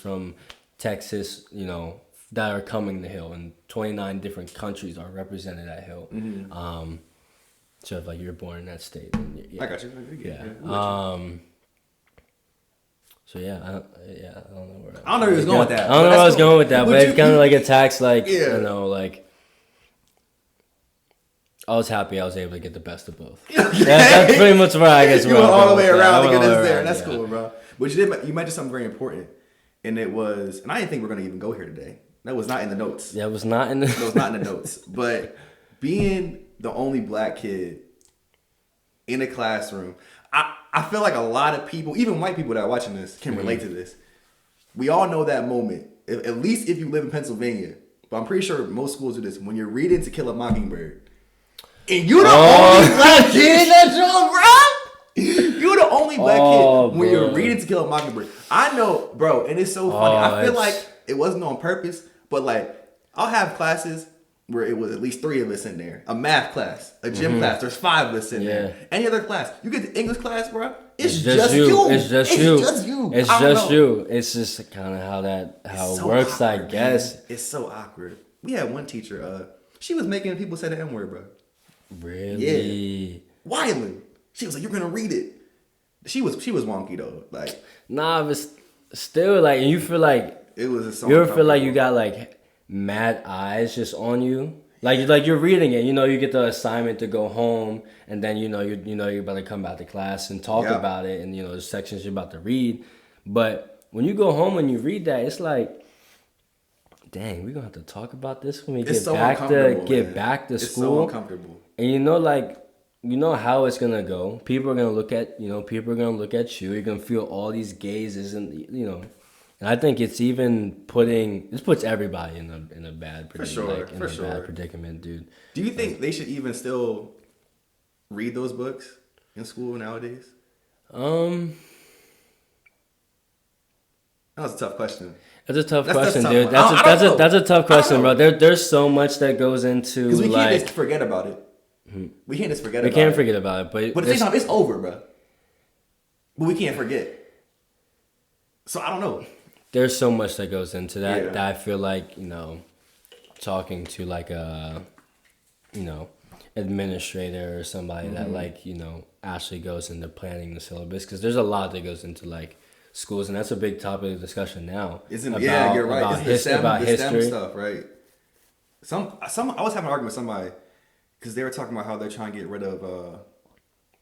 from Texas, you know, that are coming to Hill, and 29 different countries are represented at Hill. So if like you're born in that state, then I got you. Yeah. So yeah, I don't know where. I don't know where he was going with that. I don't know where I was going with that, but it's kind of like attacks, like Yeah. you know, like. I was happy I was able to get the best of both. Okay. That's pretty much where I guess. You went all the way around to get us there. Around, That's cool, bro. But you mentioned something very important, and it was, and I didn't think we are gonna even go here today. That was not in the notes. Yeah, it was not in the. That was not in the notes. But being the only black kid in a classroom, I feel like a lot of people, even white people that are watching this, can relate to this. We all know that moment, at least if you live in Pennsylvania. But I'm pretty sure most schools do this. When you're reading To Kill a Mockingbird, and you're the only black kid in that show, bro. You're the only black kid when you're reading To Kill a Mockingbird. I know, bro, and it's so funny. I feel like it wasn't on purpose, but like I'll have classes where it was at least 3 of us in there. A math class, a gym class, there's 5 of us in there. Any other class, you get the English class, bro. It's just you. It's just you. It's just you. It's just kind of how it so works, awkward, I guess. Man. It's so awkward. We had one teacher. She was making people say the N word, bro. Really? Yeah. Wilding. She was like, "You're gonna read it." She was wonky though. Like, nah, but still, like, you feel like it was. You ever feel like you got like mad eyes just on you? Like you're reading it, you know, you get the assignment to go home, and then you're about to come back to class and talk about it, and you know the sections you're about to read. But when you go home and you read that, it's like, dang, we're gonna have to talk about this when we get back to school. It's so uncomfortable. And you know how it's gonna go. People are gonna look at you. You're gonna feel all these gazes, and you know. And I think it's even this puts everybody in a bad predicament. Bad predicament, dude. Do you think they should even still read those books in school nowadays? That was a tough question. That's a tough question, dude. That's a tough question, bro. There's so much that goes into because we can't just forget about it. We can't just forget. We can't forget about it, but at the same time, it's over, bro. But we can't forget. So I don't know. There's so much that goes into that that I feel like, you know, talking to like a, you know, administrator or somebody that like, you know, actually goes into planning the syllabus, because there's a lot that goes into like schools, and that's a big topic of discussion now. You're right. About the STEM history stuff, right? I was having an argument with somebody because they were talking about how they're trying to get rid of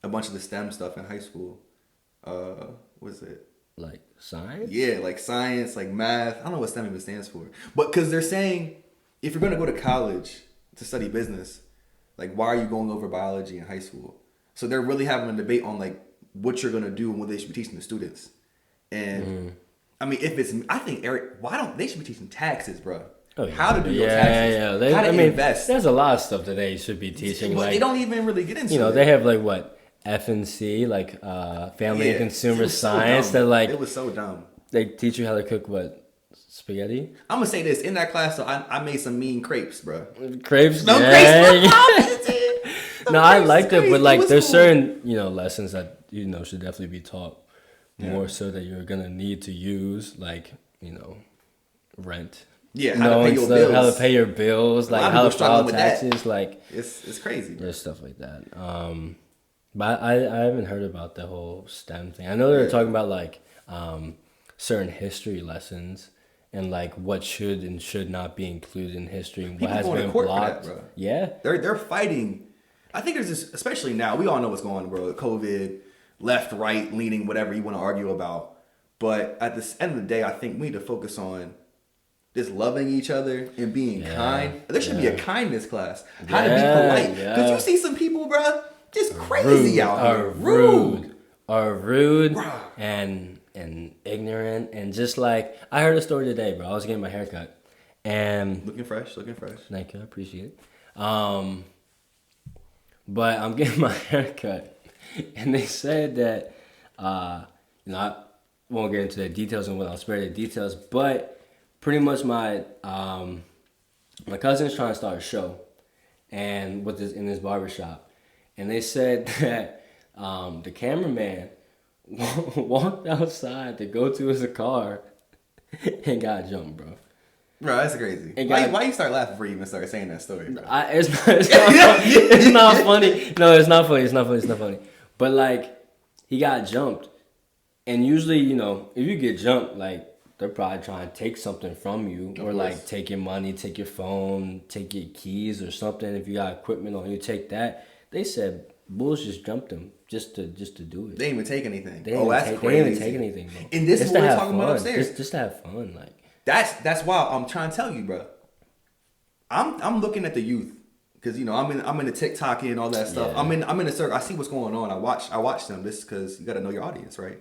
a bunch of the STEM stuff in high school. What is it? Like science? Yeah, like science, like math. I don't know what STEM even stands for. But because they're saying, if you're going to go to college to study business, like, why are you going over biology in high school? So they're really having a debate on, like, what you're going to do and what they should be teaching the students. And, I mean, I think, Eric, they should be teaching taxes, bro. Oh, yeah. How to do your taxes. Yeah. How to invest. There's a lot of stuff that they should be teaching. But like, they don't even really get into it. You know, they have, like, what? F&C, like family and consumer science, so that like it was so dumb. They teach you how to cook what, spaghetti? I'm gonna say this in that class. So I made some mean crepes, bro. Crepes, no crepes. No, I liked it, but like there's cool. certain lessons that should definitely be taught more so that you're gonna need to use, like rent. Yeah, how to pay your bills. How to pay your bills, like how to file taxes, like it's crazy. There's stuff like that. But I haven't heard about the whole STEM thing. I know they're talking about like certain history lessons and like what should and should not be included in history and what has been blocked. For that, bro. Yeah, they're fighting. I think there's this, especially now. We all know what's going on, bro. COVID, left, right, leaning, whatever you want to argue about. But at the end of the day, I think we need to focus on just loving each other and being kind. There should be a kindness class. How to be polite. Because you see some people, bro, just crazy out here. Rude and ignorant, and just like I heard a story today, bro. I was getting my hair cut and looking fresh. Thank you, I appreciate it. But I'm getting my hair cut, and they said that I won't get into the details and I'll spare the details, but pretty much my cousin's trying to start a show and in his barbershop. And they said that the cameraman walked outside to go to his car and got jumped, bro. Bro, that's crazy. Why you start laughing before you even start saying that story, bro? It's not funny. No, it's not funny. It's not funny. But like, he got jumped, and usually, you know, if you get jumped, like they're probably trying to take something from you, or like take your money, take your phone, take your keys or something. If you got equipment on you, take that. They said bulls just jumped him just to do it. They didn't even take anything. They didn't even take anything, bro. And this is what we're talking about upstairs. Just to have fun, like. That's why I'm trying to tell you, bro. I'm looking at the youth because you know I'm in the TikTok and all that stuff. Yeah. I'm in the circle. I see what's going on. I watch them. This because you got to know your audience, right?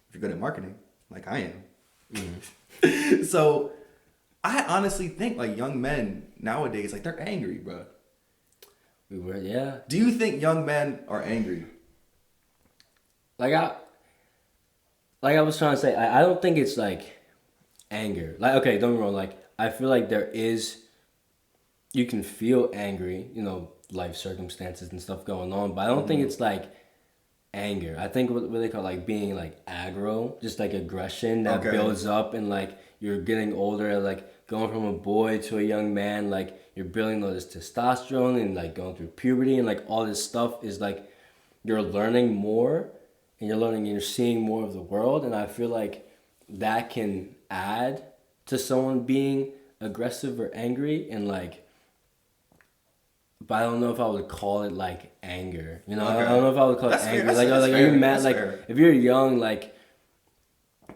If you're good at marketing, like I am. Mm-hmm. So I honestly think like young men nowadays, like they're angry, bro. Yeah. Do you think young men are angry? Like I was trying to say, I don't think it's like anger. Like, okay, don't get me wrong. Like, I feel like you can feel angry, you know, life circumstances and stuff going on, but I don't think it's like anger. I think what they call like being like aggro, just like aggression that builds up, and like you're getting older, like going from a boy to a young man, like you're building all this testosterone and like going through puberty, and like all this stuff is like you're learning more, and you're seeing more of the world, and I feel like that can add to someone being aggressive or angry, and like, but I don't know if I would call it like anger. You know, I don't know if I would call it anger. Like are you mad? Like if you're young, like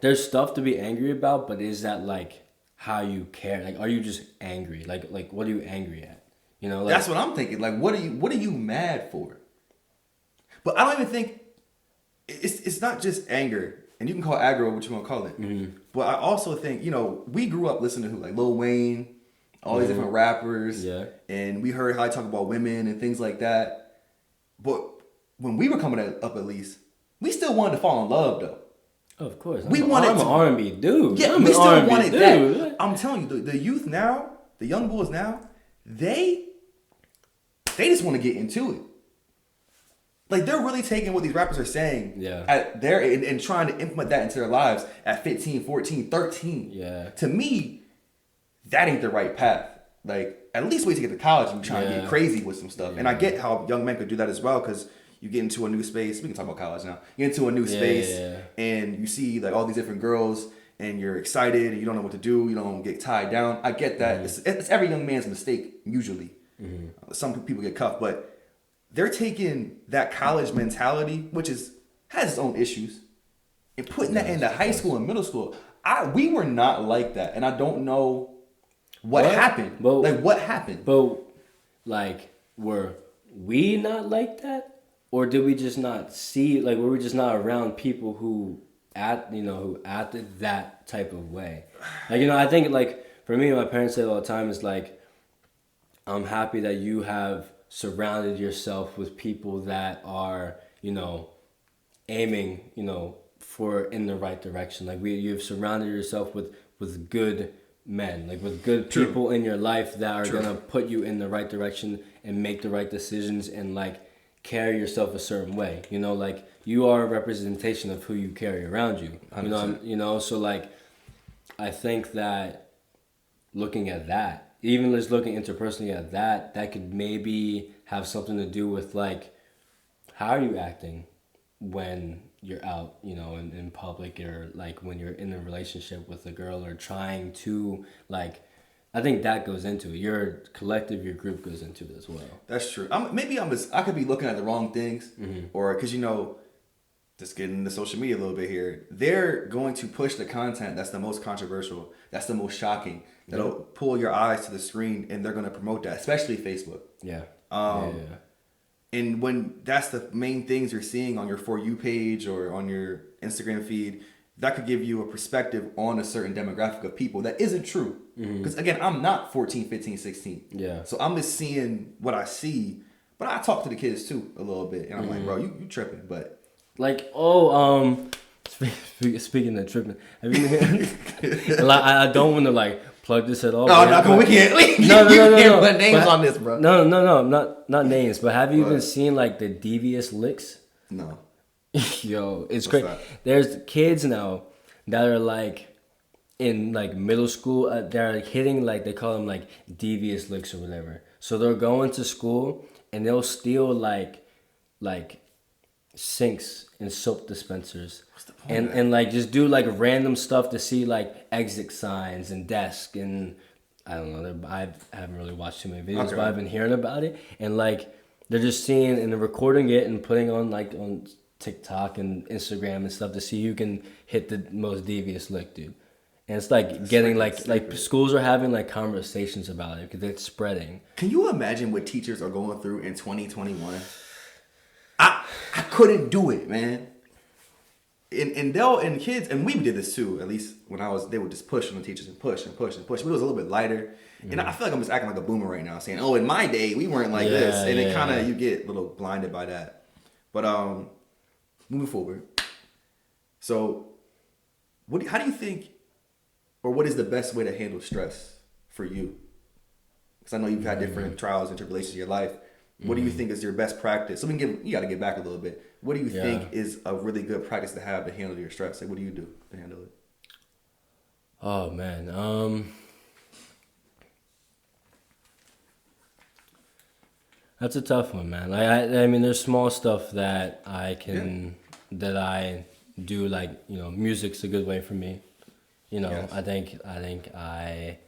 there's stuff to be angry about, but is that like how you care? Like, are you just angry? Like what are you angry at? You know, like, that's what I'm thinking. Like, what are you mad for? But I don't even think it's not just anger, and you can call it aggro what you want to call it. Mm-hmm. But I also think, you know, we grew up listening to like Lil Wayne, all these different rappers, and we heard how they talk about women and things like that. But when we were coming up, at least, we still wanted to fall in love, though. Oh, of course, I'm an R&B dude. Yeah, we still wanted that. I'm telling you, the youth now, the young boys now, they just want to get into it. Like, they're really taking what these rappers are saying at their and trying to implement that into their lives at 15, 14, 13. Yeah. To me, that ain't the right path. Like, at least wait to get to college and try and get crazy with some stuff. Yeah. And I get how young men could do that as well, because you get into a new space. We can talk about college now. You get into a new space and you see like all these different girls and you're excited and you don't know what to do. You don't get tied down. I get that. Mm-hmm. It's every young man's mistake, usually. Mm-hmm. Some people get cuffed, but they're taking that college mentality, which has its own issues, and putting that into high school and middle school. We were not like that, and I don't know what happened. What happened? But like, were we not like that, or did we just not see? Like, were we just not around people who acted that type of way? Like, you know, I think like for me, my parents say all the time is like, I'm happy that you have surrounded yourself with people that are, you know, aiming, you know, for in the right direction. Like you've surrounded yourself with good men, like with good people in your life that are gonna put you in the right direction and make the right decisions and like carry yourself a certain way. You know, like you are a representation of who you carry around you. 100%. You know, so like I think that looking at that, even just looking interpersonally at that could maybe have something to do with like, how are you acting when you're out, you know, in public, or like when you're in a relationship with a girl, or trying to like, I think that goes into it. Your collective, your group goes into it as well. That's true. I could be looking at the wrong things, or because, you know, just getting into social media a little bit here, they're going to push the content that's the most controversial, that's the most shocking, that'll pull your eyes to the screen, and they're going to promote that, especially Facebook. Yeah. And when that's the main things you're seeing on your For You page or on your Instagram feed, that could give you a perspective on a certain demographic of people that isn't true. Because again, I'm not 14, 15, 16. Yeah. So I'm just seeing what I see, but I talk to the kids too a little bit, and I'm like, bro, you tripping, but. Like, speaking of tripping, have you been like, I don't want to like plug this at all. No, we can't. No. Put names on this, bro. No, not names. But have you even seen like the devious licks? No. Yo, it's crazy. There's kids now that are like in like middle school, they're like hitting like they call them like devious licks or whatever. So they're going to school and they'll steal like sinks and soap dispensers. What's the point of that? And like just do like random stuff to see like exit signs and desk and I don't know. I haven't really watched too many videos, Okay. but I've been hearing about it and like they're just seeing and they're recording it and putting on like on TikTok and Instagram and stuff to see who can hit the most devious lick, dude. And it's like That's getting freaking like stupid. schools are having like conversations about it because it's spreading. Can you imagine what teachers are going through in 2021? I couldn't do it, man. And kids, and we did this too. At least when I was, they would just push on the teachers and push and push and push. But it was a little bit lighter. And I feel like I'm just acting like a boomer right now, saying, "Oh, in my day, we weren't like this," and it kind of you get a little blinded by that. But moving forward. So, how do you think, or what is the best way to handle stress for you? Because I know you've had different trials and tribulations in your life. What do you think is your best practice? So you got to get back a little bit. What do you think is a really good practice to have to handle your stress? Like, what do you do to handle it? Oh man, that's a tough one, man. Like I mean, there's small stuff that that I do. Like music's a good way for me. Yes. I think I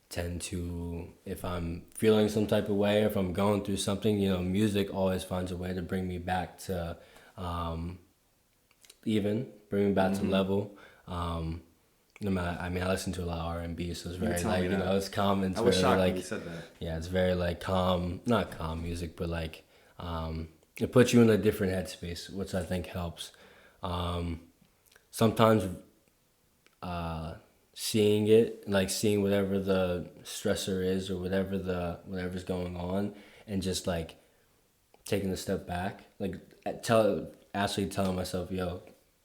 tend to, if I'm feeling some type of way, or if I'm going through something, music always finds a way to bring me back to bring me back to level. No matter, I mean, I listen to a lot of R&B, so it's very like it's calm. It's I was very shocked like when you said that. yeah, it's very like calm, not calm music, but like it puts you in a different headspace, which I think helps. Sometimes seeing whatever the stressor is or whatever's going on, and just like taking a step back, like telling myself, yo,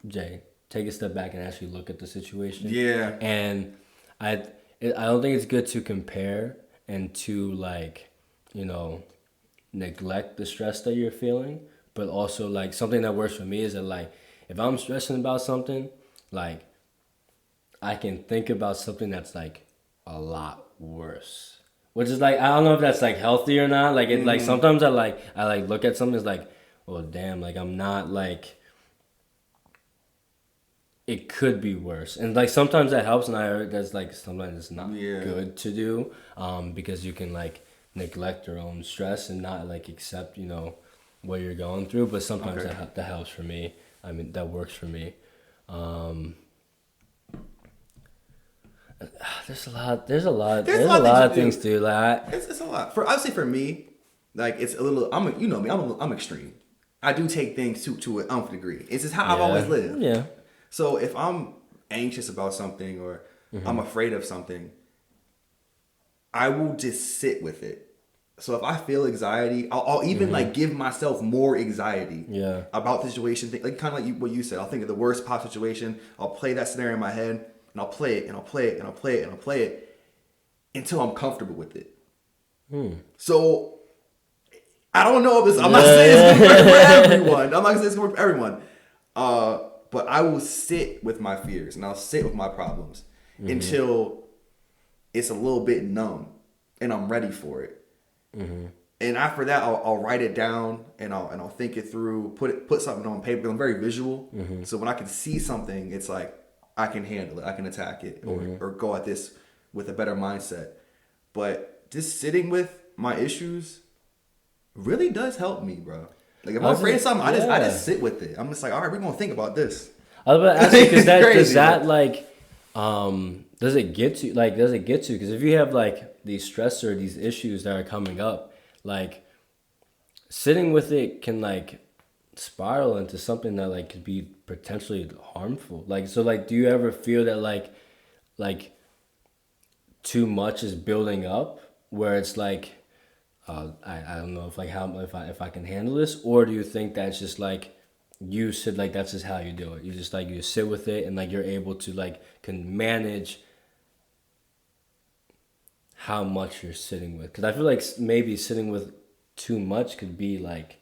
Jay, take a step back and actually look at the situation. Yeah. And I don't think it's good to compare and to like neglect the stress that you're feeling, but also like something that works for me is that like if I'm stressing about something, like I can think about something that's like a lot worse. Which is like I don't know if that's like healthy or not. Like it like sometimes I look at something, it's like, well damn, like I'm not like it could be worse. And like sometimes that helps, and I heard that's like sometimes it's not good to do. Because you can like neglect your own stress and not like accept, what you're going through. But sometimes that helps for me. I mean that works for me. There's a lot of things, dude. Like It's a lot. I would say for me, like it's a little. You know me. I'm extreme. I do take things to an nth degree. It's just how I've always lived. Yeah. So if I'm anxious about something or I'm afraid of something, I will just sit with it. So if I feel anxiety, I'll even like give myself more anxiety about the situation. Like kind of like what you said. I'll think of the worst possible situation. I'll play that scenario in my head, and I'll play it, and I'll play it, and I'll play it, and I'll play it until I'm comfortable with it. So I don't know if it's. I'm not saying it's good for everyone. I'm not saying it's good for everyone. But I will sit with my fears and I'll sit with my problems until it's a little bit numb and I'm ready for it. And after that, I'll write it down and I'll think it through. Put something on paper. I'm very visual, so when I can see something, it's like I can handle it. I can attack it or go at this with a better mindset. But just sitting with my issues really does help me, bro. Like if I'm afraid of something, I just sit with it. I'm just like, all right, we're gonna think about this. I was about to ask you, because does that like, does it get to because if you have like these stressor, these issues that are coming up, like sitting with it can like spiral into something that like could be potentially harmful. Like so, like do you ever feel that like too much is building up where it's like I don't know if I can handle this, or do you think that's just like you said like that's just how you do it? You just like you sit with it and like you're able to like can manage how much you're sitting with, because I feel like maybe sitting with too much could be like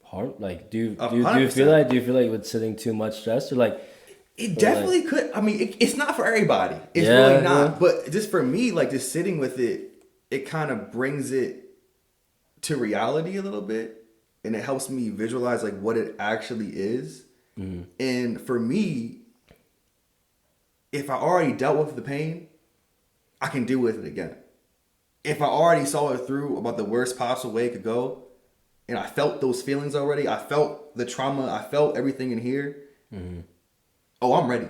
harm. Like do you feel like with sitting too much stress, or like It definitely could. I mean, it's not for everybody. It's really not. Yeah. But just for me, like just sitting with it, it kind of brings it to reality a little bit, and it helps me visualize like what it actually is. Mm-hmm. And for me, if I already dealt with the pain, I can deal with it again. If I already saw it through about the worst possible way it could go, and I felt those feelings already, I felt the trauma, I felt everything in here. Mm-hmm. Oh, I'm ready.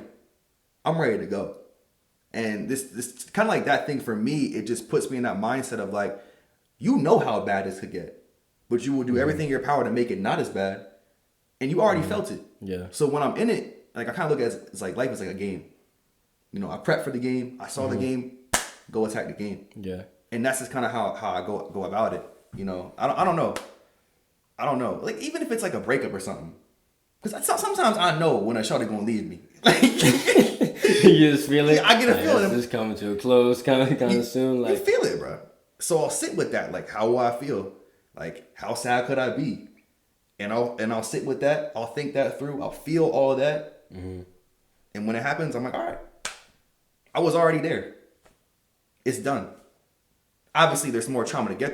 I'm ready to go. And this kind of like that thing for me, it just puts me in that mindset of like, you know how bad this could get, but you will do everything in your power to make it not as bad. And you already felt it. Yeah. So when I'm in it, like I kind of look at it as like life is like a game. You know, I prepped for the game. I saw the game. Go attack the game. Yeah. And that's just kind of how I go about it. You know, I don't know. I don't know. Like even if it's like a breakup or something. Because sometimes I know when a shorty gonna leave me. Like you just feel it. I get a feeling. It's coming to a close, kind of soon. Like you feel it, bro. So I'll sit with that. Like how will I feel? Like how sad could I be? And I'll sit with that. I'll think that through. I'll feel all of that. Mm-hmm. And when it happens, I'm like, all right. I was already there. It's done. Obviously, there's more trauma to get